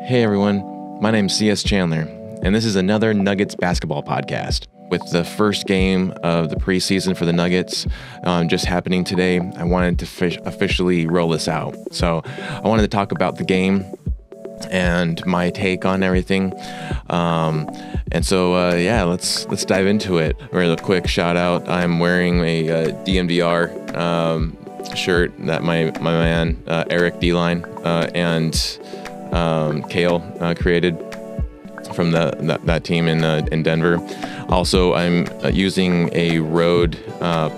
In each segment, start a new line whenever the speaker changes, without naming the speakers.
Hey everyone, my name's C.S. Chandler, and this is another Nuggets basketball podcast. With the first game of the preseason for the Nuggets just happening today, I wanted to officially roll this out. So I wanted to talk about the game and my take on everything. Let's dive into it. Real quick shout out, I'm wearing a DMDR shirt that my man Eric D-Line and Kale created from that team in Denver. Also, I'm using a RøDE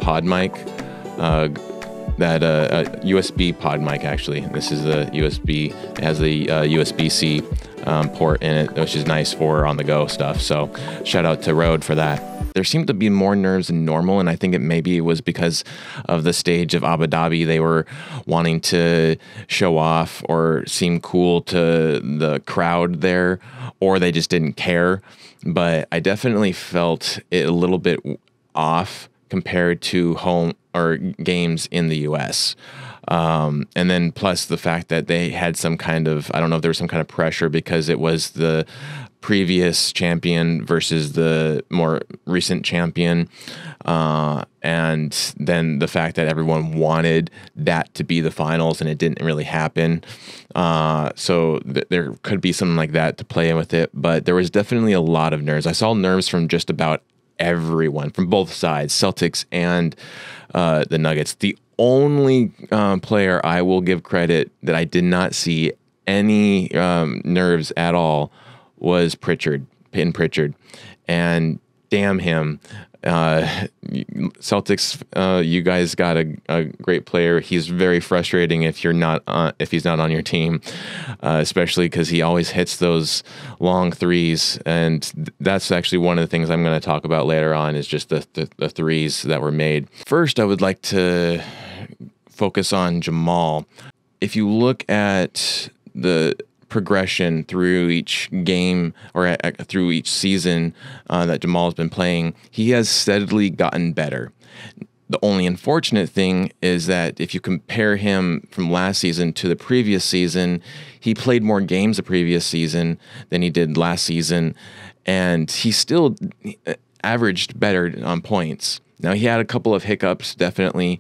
PodMic, that USB PodMic actually. This is a USB. It has a USB-C port in it, which is nice for on-the-go stuff. So shout out to RøDE for that. There seemed to be more nerves than normal, and I think it was because of the stage of Abu Dhabi. They were wanting to show off or seem cool to the crowd there, or they just didn't care. But I definitely felt it a little bit off compared to home or games in the U.S. And then plus the fact that they had some kind of, I don't know if there was some kind of pressure because it was the previous champion versus the more recent champion. And then the fact that everyone wanted that to be the finals and it didn't really happen. So there could be something like that to play with it, but there was definitely a lot of nerves. I saw nerves from just about everyone from both sides, Celtics and the Nuggets. The only player I will give credit that I did not see any nerves at all was Peyton Pritchard, and damn him. Celtics, you guys got a great player. He's very frustrating if he's not on your team, especially because he always hits those long threes, and that's actually one of the things I'm going to talk about later on is just the threes that were made. First, I would like to focus on Jamal. If you look at the progression through each game or through each season that Jamal's been playing, he has steadily gotten better. The only unfortunate thing is that if you compare him from last season to the previous season, he played more games the previous season than he did last season, and he still averaged better on points. Now, he had a couple of hiccups, definitely.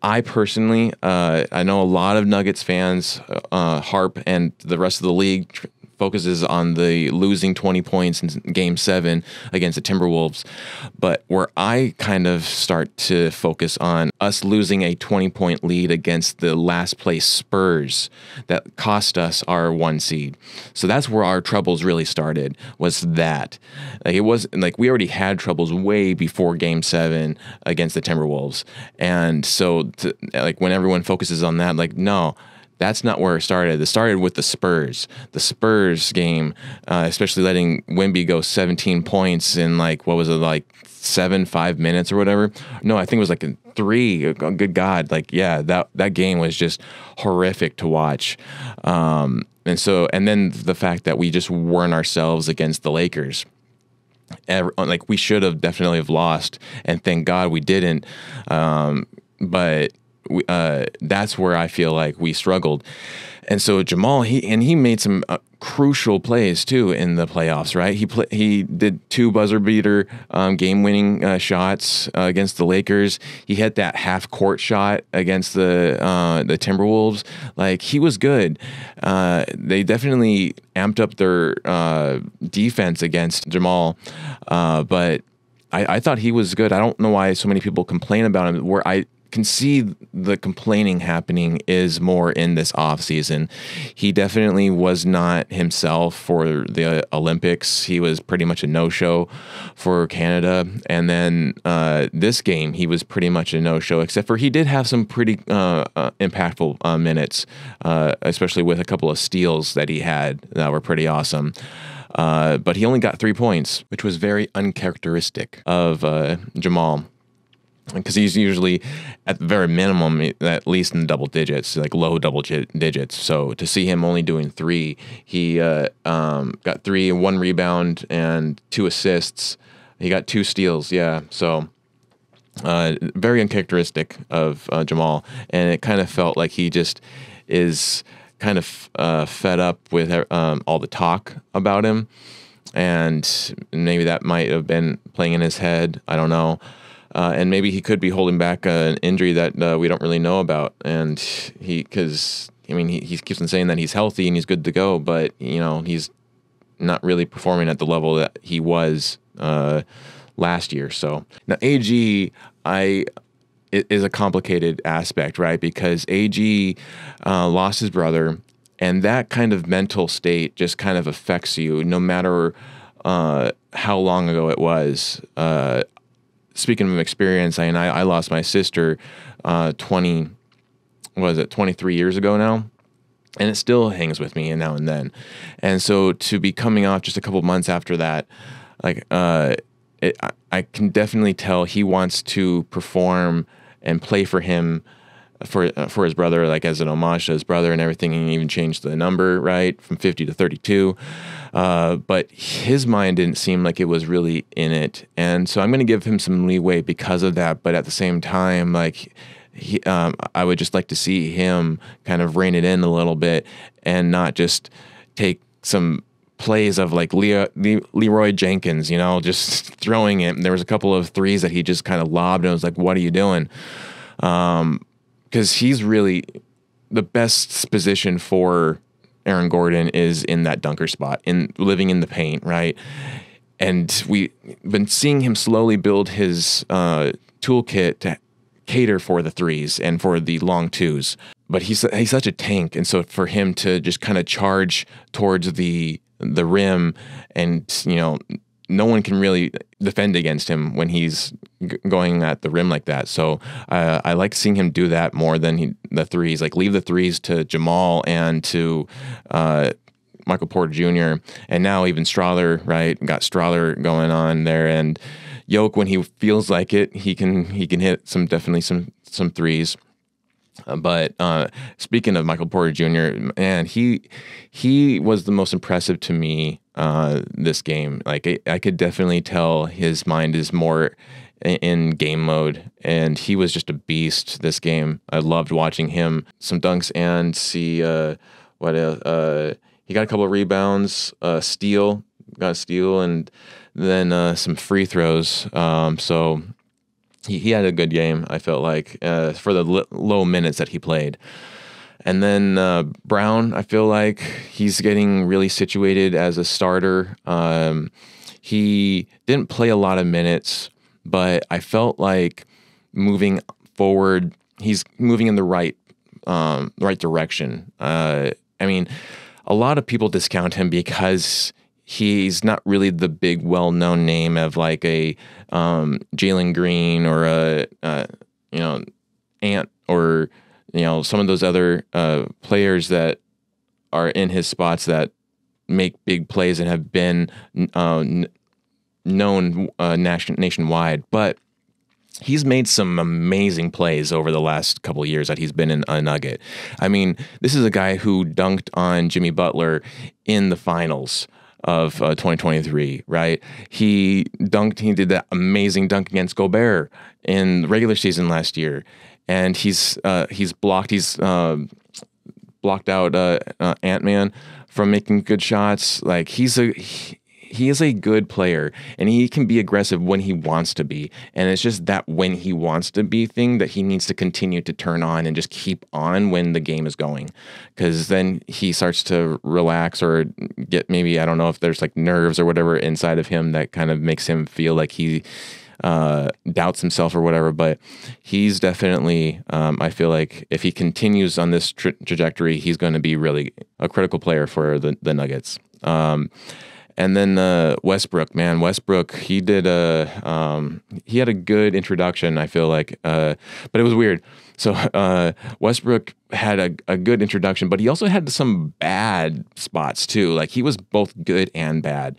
I personally, I know a lot of Nuggets fans harp, and the rest of the league focuses on the losing 20 points in Game 7 against the Timberwolves. But where I kind of start to focus on us losing a 20-point lead against the last place Spurs that cost us our 1 seed. So that's where our troubles really started, was that. Like, it was like we already had troubles way before Game 7 against the Timberwolves. And so when everyone focuses on that, like, no, that's not where it started. It started with the Spurs. The Spurs game, especially letting Wemby go 17 points in 5 minutes or whatever. No, I think it was like 3. Good God. That game was just horrific to watch. And then the fact that we just weren't ourselves against the Lakers. We should have definitely have lost, and thank God we didn't. But that's where I feel like we struggled. And so Jamal, he made some crucial plays too in the playoffs, right? He did 2 buzzer beater game-winning shots against the Lakers. He hit that half-court shot against the Timberwolves. Like, he was good. They definitely amped up their defense against Jamal, but I thought he was good. I don't know why so many people complain about him. Where I can see the complaining happening is more in this off season. He definitely was not himself for the Olympics. He was pretty much a no-show for Canada. And then this game, he was pretty much a no-show, except for he did have some pretty impactful minutes, especially with a couple of steals that he had that were pretty awesome. But he only got 3 points, which was very uncharacteristic of Jamal, because he's usually at the very minimum, at least in double digits, like low double digits. So to see him only doing 3, he got 3 and 1 rebound and 2 assists. He got 2 steals. Yeah. So very uncharacteristic of Jamal. And it kind of felt like he just is kind of fed up with all the talk about him, and maybe that might have been playing in his head. I don't know. And maybe he could be holding back an injury that we don't really know about. And he keeps on saying that he's healthy and he's good to go, but he's not really performing at the level that he was last year. So now AG, it is a complicated aspect, right? Because AG lost his brother, and that kind of mental state just kind of affects you, no matter how long ago it was. Speaking of experience, I lost my sister 23 years ago now, and it still hangs with me now and then. And so to be coming off just a couple months after that, like I can definitely tell he wants to perform and play for him, for his brother, like as an homage to his brother and everything. And he even changed the number, right, from 50 to 32. But his mind didn't seem like it was really in it. And so I'm going to give him some leeway because of that. But at the same time, like, I would just like to see him kind of rein it in a little bit and not just take some plays of like Leroy Jenkins, just throwing it. And there was a couple of threes that he just kind of lobbed, and I was like, what are you doing? Because he's really the best position for Aaron Gordon is in that dunker spot, in living in the paint, right? And we've been seeing him slowly build his toolkit to cater for the threes and for the long twos. But he's such a tank, and so for him to just kind of charge towards the rim, and no one can really defend against him when he's going at the rim like that. So I like seeing him do that more than the threes. Like, leave the threes to Jamal and to Michael Porter Jr. And now even Strahler, right? Got Strahler going on there, and Jokic, when he feels like it, he can hit some threes. But speaking of Michael Porter Jr., man, he was the most impressive to me this game. Like, I could definitely tell his mind is more in game mode, and he was just a beast this game. I loved watching him. Some dunks and see he got a couple of rebounds, got a steal, and then some free throws. So he had a good game, I felt like, for the low minutes that he played. And then Brown, I feel like he's getting really situated as a starter. He didn't play a lot of minutes, but I felt like moving forward, he's moving in the right direction. A lot of people discount him because he's not really the big, well-known name of like a Jalen Green or Ant or some of those other players that are in his spots that make big plays and have been known nationwide. But he's made some amazing plays over the last couple of years that he's been in a Nugget. I mean, this is a guy who dunked on Jimmy Butler in the finals of 2023, right? He did that amazing dunk against Gobert in the regular season last year, and he's blocked out Ant-Man from making good shots. Like, he is a good player, and he can be aggressive when he wants to be. And it's just that when he wants to be thing that he needs to continue to turn on and just keep on when the game is going. Because then he starts to relax or get, maybe, I don't know if there's like nerves or whatever inside of him that kind of makes him feel like he doubts himself or whatever. But he's definitely, I feel like if he continues on this trajectory, he's going to be really a critical player for the Nuggets. And then Westbrook, he had a good introduction, I feel like, but it was weird. So Westbrook had a good introduction, but he also had some bad spots too. Like, he was both good and bad.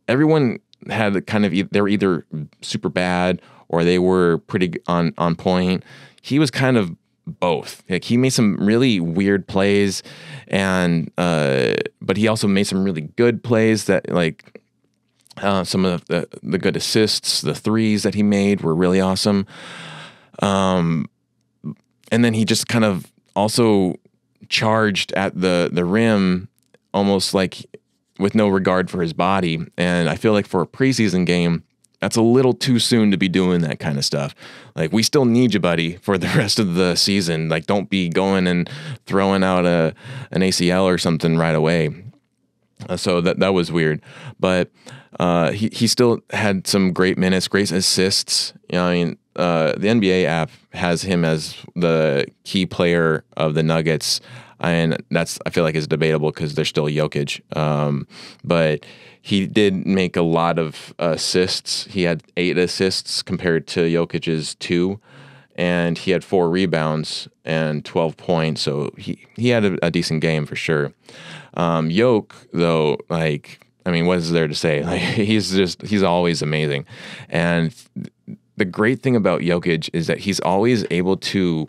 Everyone had kind of, they were either super bad or they were pretty on point. He was kind of both. Like, he made some really weird plays, and but he also made some really good plays that, like, some of the good assists, the threes that he made were really awesome. And then he just kind of also charged at the rim, almost like with no regard for his body. And I feel like for a preseason game, that's a little too soon to be doing that kind of stuff. Like, we still need you, buddy, for the rest of the season. Like, don't be going and throwing out an ACL or something right away. So that was weird. But he still had some great minutes, great assists. You know, I mean, the NBA app has him as the key player of the Nuggets, and that's, I feel like, is debatable because they're still Jokic. But he did make a lot of assists. He had 8 assists compared to Jokic's 2, and he had 4 rebounds and 12 points. So he had a decent game for sure. Jokic, though, like, I mean, what is there to say? Like, he's always amazing. And the great thing about Jokic is that he's always able to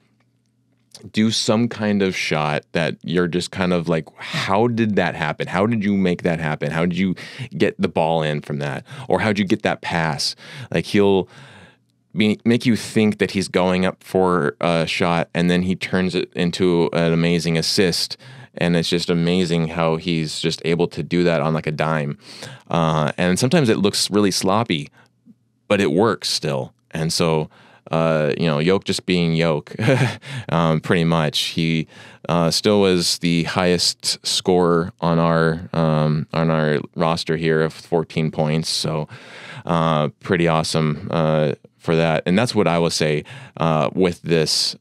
do some kind of shot that you're just kind of like, how did that happen? How did you make that happen? How did you get the ball in from that? Or how'd you get that pass? Like, he'll make you think that he's going up for a shot, and then he turns it into an amazing assist. And it's just amazing how he's just able to do that on like a dime. And sometimes it looks really sloppy, but it works still. And so, Jokic just being Jokic, pretty much. He still was the highest scorer on our roster here of 14 points. So pretty awesome for that. And that's what I will say with this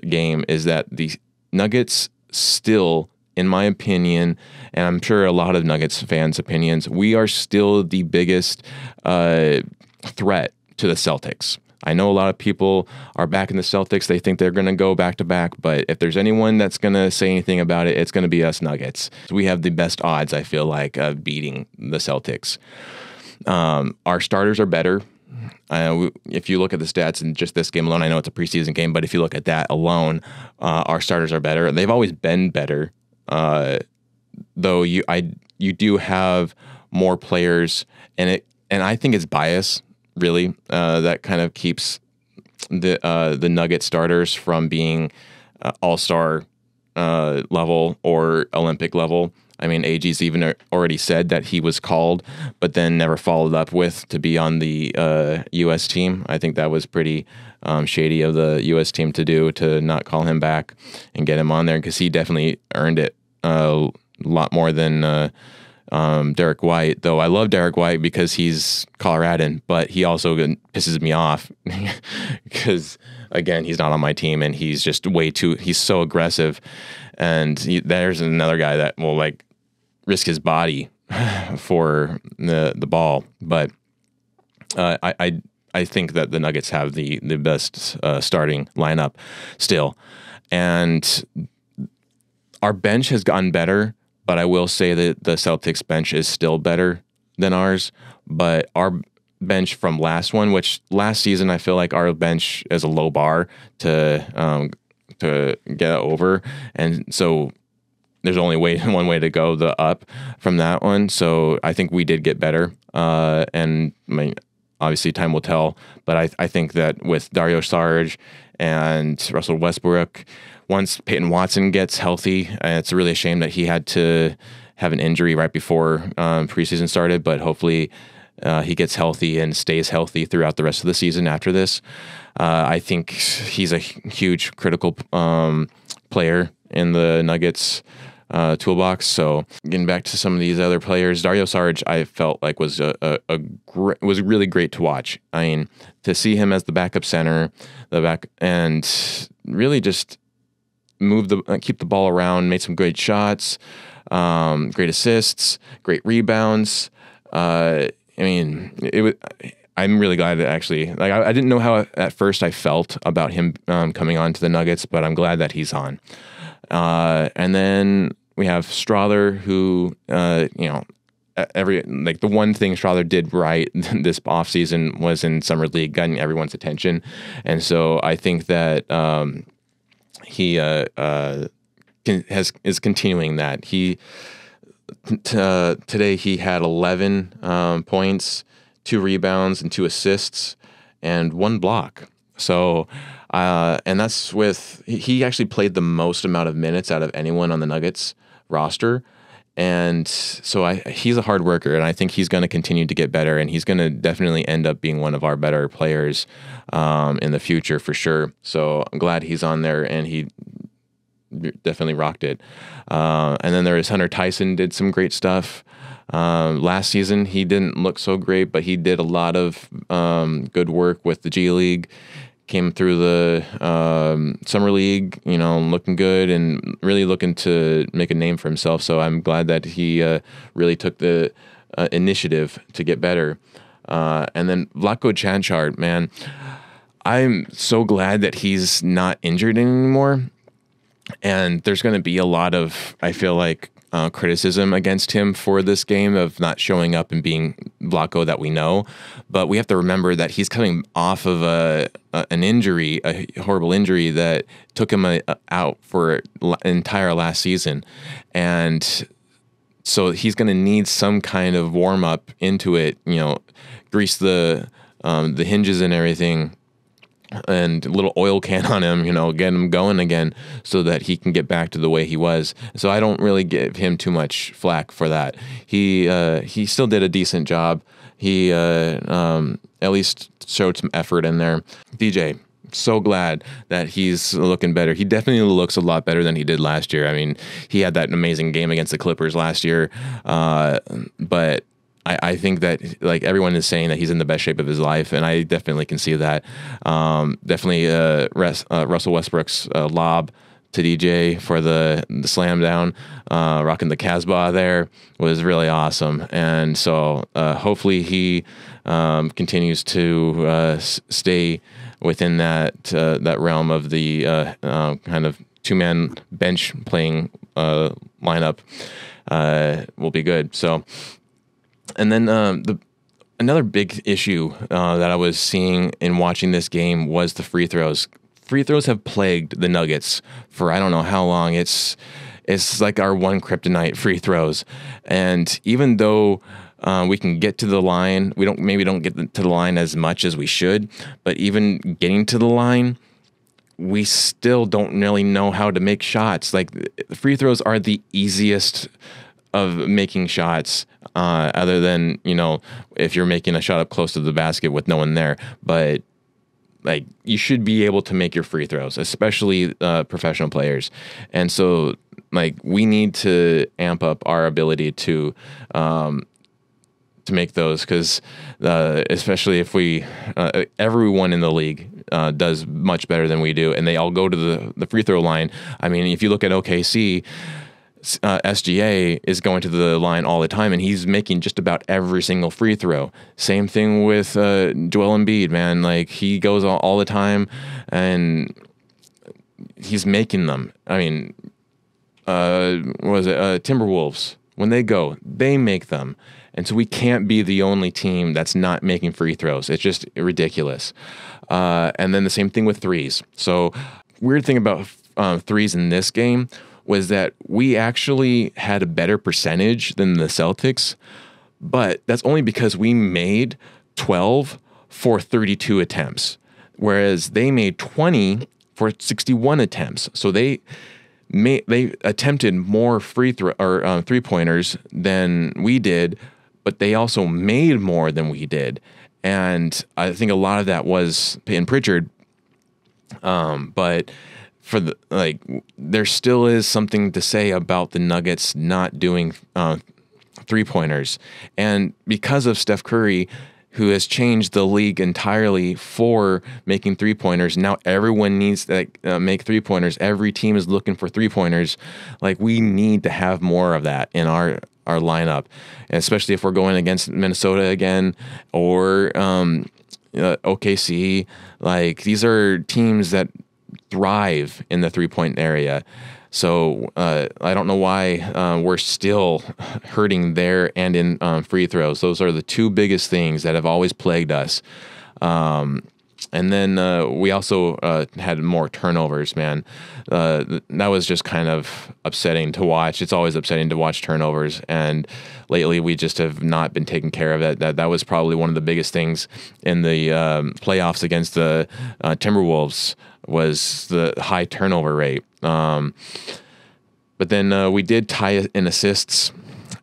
game, is that the Nuggets still, in my opinion, and I'm sure a lot of Nuggets fans' opinions, we are still the biggest threat to the Celtics. I know a lot of people are backing the Celtics. They think they're going to go back-to-back, but if there's anyone that's going to say anything about it, it's going to be us Nuggets. So we have the best odds, I feel like, of beating the Celtics. Our starters are better. If you look at the stats in just this game alone, I know it's a preseason game, but if you look at that alone, our starters are better. They've always been better, though you do have more players, and I think it's bias, really, that kind of keeps the Nugget starters from being all-star level or Olympic level. I mean, AG's even already said that he was called, but then never followed up with to be on the U.S. team. I think that was pretty shady of the U.S. team to do, to not call him back and get him on there, because he definitely earned it a lot more than Derek White. Though I love Derek White because he's Coloradan, but he also pisses me off because, again, he's not on my team, and he's just he's so aggressive. And there's another guy that will, like, risk his body for the ball. But I think that the Nuggets have the best starting lineup still. And our bench has gotten better, but I will say that the Celtics bench is still better than ours. But our bench from last season, I feel like our bench is a low bar to get over. And so there's only one way to go, the up from that one. So I think we did get better. And I mean, obviously time will tell, but I think that with Dario Saric and Russell Westbrook, once Peyton Watson gets healthy, it's really a shame that he had to have an injury right before preseason started, but hopefully he gets healthy and stays healthy throughout the rest of the season after this. I think he's a huge critical player in the Nuggets toolbox. So getting back to some of these other players, Dario Saric, I felt like was was really great to watch. I mean, to see him as the backup center, and really just keep the ball around, made some great shots, great assists, great rebounds. I mean, I'm really glad that actually, like, I didn't know how at first I felt about him coming on to the Nuggets, but I'm glad that he's on. And then we have Strawther, who, the one thing Strawther did right this offseason was in Summer League, getting everyone's attention. And so I think that he is continuing that. Today he had 11 points, 2 rebounds, and 2 assists, and 1 block. So, and that's with, he actually played the most amount of minutes out of anyone on the Nuggets roster. And so he's a hard worker, and I think he's going to continue to get better, and he's going to definitely end up being one of our better players in the future for sure. So I'm glad he's on there, and he definitely rocked it. And then there is Hunter Tyson, did some great stuff. Last season, he didn't look so great, but he did a lot of good work with the G League. Came through the summer league, looking good and really looking to make a name for himself. So I'm glad that he really took the initiative to get better. And then Vlatko Čančar, man, I'm so glad that he's not injured anymore. And there's going to be a lot of, I feel like, criticism against him for this game of not showing up and being Vlatko that we know. But we have to remember that he's coming off of an injury, a horrible injury that took him out for an entire last season. And so he's going to need some kind of warm up into it, grease the hinges and everything, and a little oil can on him, get him going again so that he can get back to the way he was. So I don't really give him too much flack for that. He still did a decent job. He at least showed some effort in there. DJ, so glad that he's looking better. He definitely looks a lot better than he did last year. I mean, he had that amazing game against the Clippers last year, but I think that like everyone is saying that he's in the best shape of his life, and I definitely can see that. Definitely Russell Westbrook's lob to DJ for the slam down, rocking the Casbah there was really awesome. And so hopefully he continues to stay within that realm of the kind of two-man bench playing lineup. Will be good. So. And then another big issue that I was seeing in watching this game was the free throws. Free throws have plagued the Nuggets for I don't know how long. It's like our one kryptonite, free throws. And even though we can get to the line, we don't get to the line as much as we should. But even getting to the line, we still don't really know how to make shots. Like free throws are the easiest of making shots, other than, if you're making a shot up close to the basket with no one there. But like you should be able to make your free throws, especially professional players. And so like we need to amp up our ability to make those, because especially if we everyone in the league does much better than we do, and they all go to the free throw line. I mean, if you look at OKC, SGA is going to the line all the time, and he's making just about every single free throw. Same thing with Joel Embiid, man. Like he goes all the time, and he's making them. I mean, Timberwolves, when they go, they make them. And so we can't be the only team that's not making free throws. It's just ridiculous. And then the same thing with threes. So weird thing about threes in this game was that we actually had a better percentage than the Celtics, but that's only because we made 12 for 32 attempts, whereas they made 20 for 61 attempts. So they attempted more free throw or 3-pointers than we did, but they also made more than we did. And I think a lot of that was Peyton Pritchard, but there still is something to say about the Nuggets not doing 3-pointers. And because of Steph Curry, who has changed the league entirely for making 3-pointers, now everyone needs to make 3-pointers. Every team is looking for 3-pointers. Like we need to have more of that in our lineup, and especially if we're going against Minnesota again or OKC. Like these are teams that thrive in the 3-point area. So I don't know why we're still hurting there and in free throws. Those are the two biggest things that have always plagued us. And then we also had more turnovers, man. That was just kind of upsetting to watch. It's always upsetting to watch turnovers. And lately we just have not been taking care of it. That was probably one of the biggest things in the playoffs against the Timberwolves was the high turnover rate. But then we did tie in assists.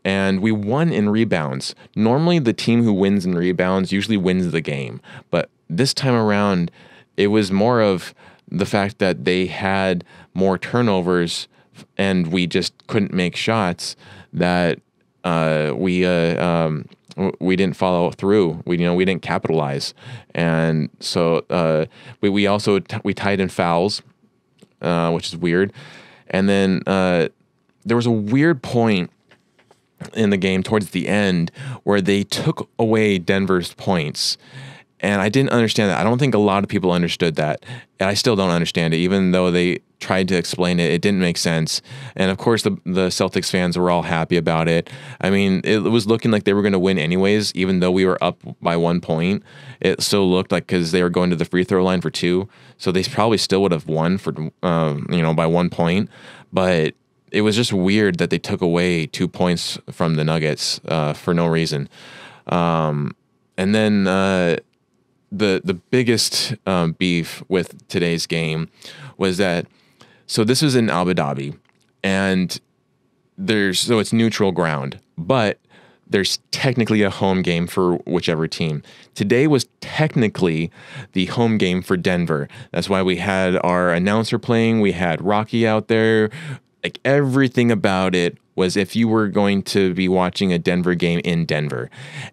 And we won in rebounds. Normally, the team who wins in rebounds usually wins the game. But this time around, it was more of the fact that they had more turnovers and we just couldn't make shots that we didn't follow through. We didn't capitalize. And so we also tied in fouls, which is weird. And then there was a weird point in the game towards the end where they took away Denver's points. And I didn't understand that. I don't think a lot of people understood that. And I still don't understand it. Even though they tried to explain it, it didn't make sense. And of course, the Celtics fans were all happy about it. I mean, it was looking like they were going to win anyways, even though we were up by 1 point. It still looked like because they were going to the free throw line for 2. So they probably still would have won for, by 1 point. But it was just weird that they took away 2 points from the Nuggets for no reason. And then the biggest beef with today's game was that, so this is in Abu Dhabi, and so it's neutral ground, but there's technically a home game for whichever team. Today was technically the home game for Denver. That's why we had our announcer playing. We had Rocky out there. Like everything about it was if you were going to be watching a Denver game in Denver.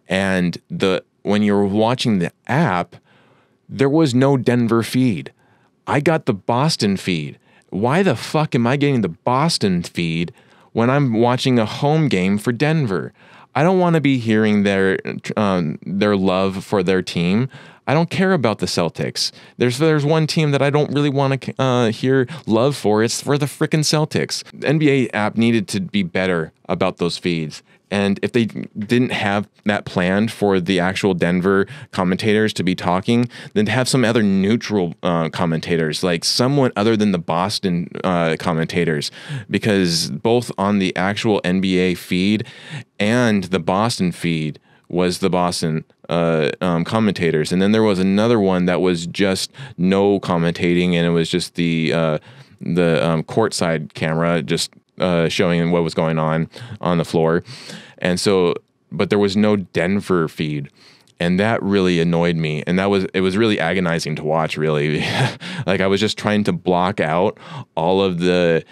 And when you were watching the app, there was no Denver feed. I got the Boston feed. Why the fuck am I getting the Boston feed when I'm watching a home game for Denver? I don't want to be hearing their love for their team. I don't care about the Celtics. There's one team that I don't really want to hear love for. It's for the frickin' Celtics. The NBA app needed to be better about those feeds. And if they didn't have that planned for the actual Denver commentators to be talking, then to have some other neutral commentators, like someone other than the Boston commentators, because both on the actual NBA feed and the Boston feed was the Boston commentators. And then there was another one that was just no commentating, and it was just the courtside camera just showing what was going on the floor. And so, but there was no Denver feed. And that really annoyed me. And it was really agonizing to watch, really. Like I was just trying to block out all of the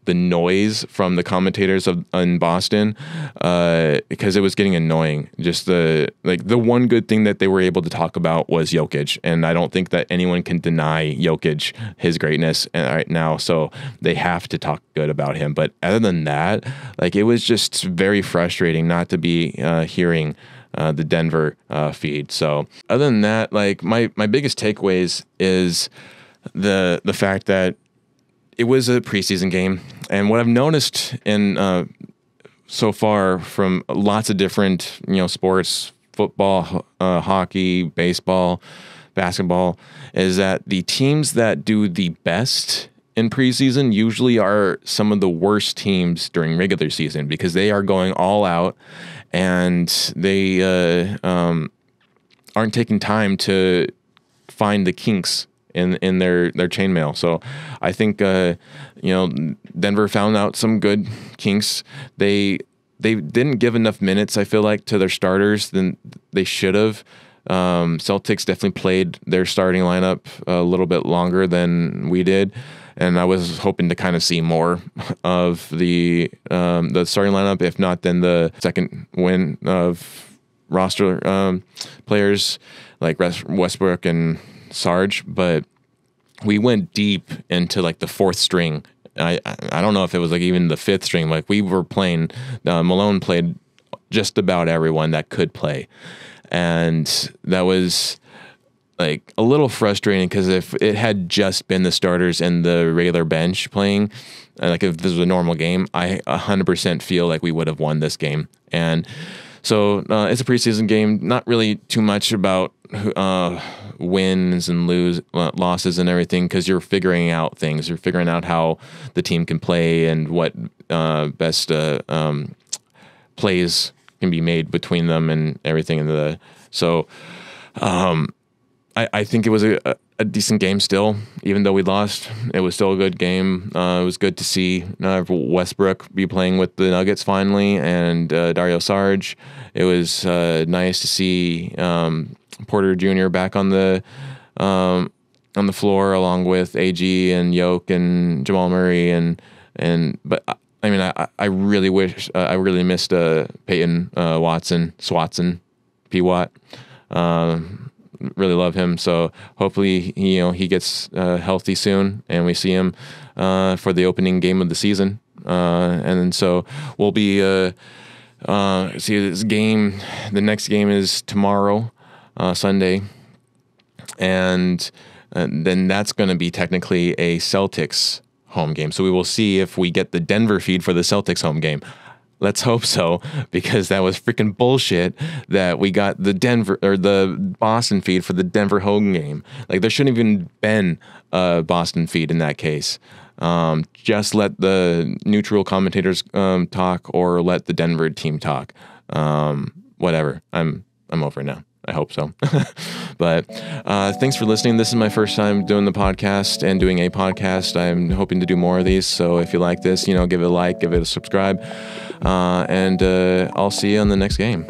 noise from the commentators in Boston because it was getting annoying. Just the one good thing that they were able to talk about was Jokic. And I don't think that anyone can deny Jokic his greatness right now. So they have to talk good about him. But other than that, like it was just very frustrating not to be hearing the Denver feed. So other than that, like my biggest takeaways is the fact that it was a preseason game. And what I've noticed in so far from lots of different, sports, football, hockey, baseball, basketball, is that the teams that do the best in preseason usually are some of the worst teams during regular season because they are going all out and they aren't taking time to find the kinks in their chainmail. So I think Denver found out some good kinks. They didn't give enough minutes, I feel like, to their starters than they should have. Celtics definitely played their starting lineup a little bit longer than we did. And I was hoping to kind of see more of the starting lineup, if not then the second win of roster players like Westbrook and Sarge. But we went deep into like the fourth string. I don't know if it was like even the fifth string. Like we were playing, Malone played just about everyone that could play. And that was like a little frustrating because if it had just been the starters and the regular bench playing, like if this was a normal game, I 100% feel like we would have won this game. And so it's a preseason game, not really too much about wins and losses and everything, because you're figuring out things. You're figuring out how the team can play and what best plays can be made between them and everything. I think it was a decent game still, even though we lost. It was still a good game. It was good to see Westbrook be playing with the Nuggets finally, and Dario Saric. It was nice to see Porter Jr. back on the floor along with AG and Yoke and Jamal Murray but I mean I really wish I really missed Peyton Swatson, P. Watt. Really love him. So hopefully, he gets healthy soon, and we see him for the opening game of the season. And so we'll be see this game. The next game is tomorrow, Sunday, and then that's going to be technically a Celtics home game. So we will see if we get the Denver feed for the Celtics home game. Let's hope so, because that was freaking bullshit that we got the Boston feed for the Denver home game. Like, there shouldn't have even been a Boston feed in that case. Just let the neutral commentators talk, or let the Denver team talk. Whatever. I'm over it now. I hope so. But thanks for listening. This is my first time doing the podcast and doing a podcast. I'm hoping to do more of these. So if you like this, give it a like, give it a subscribe. And I'll see you on the next game.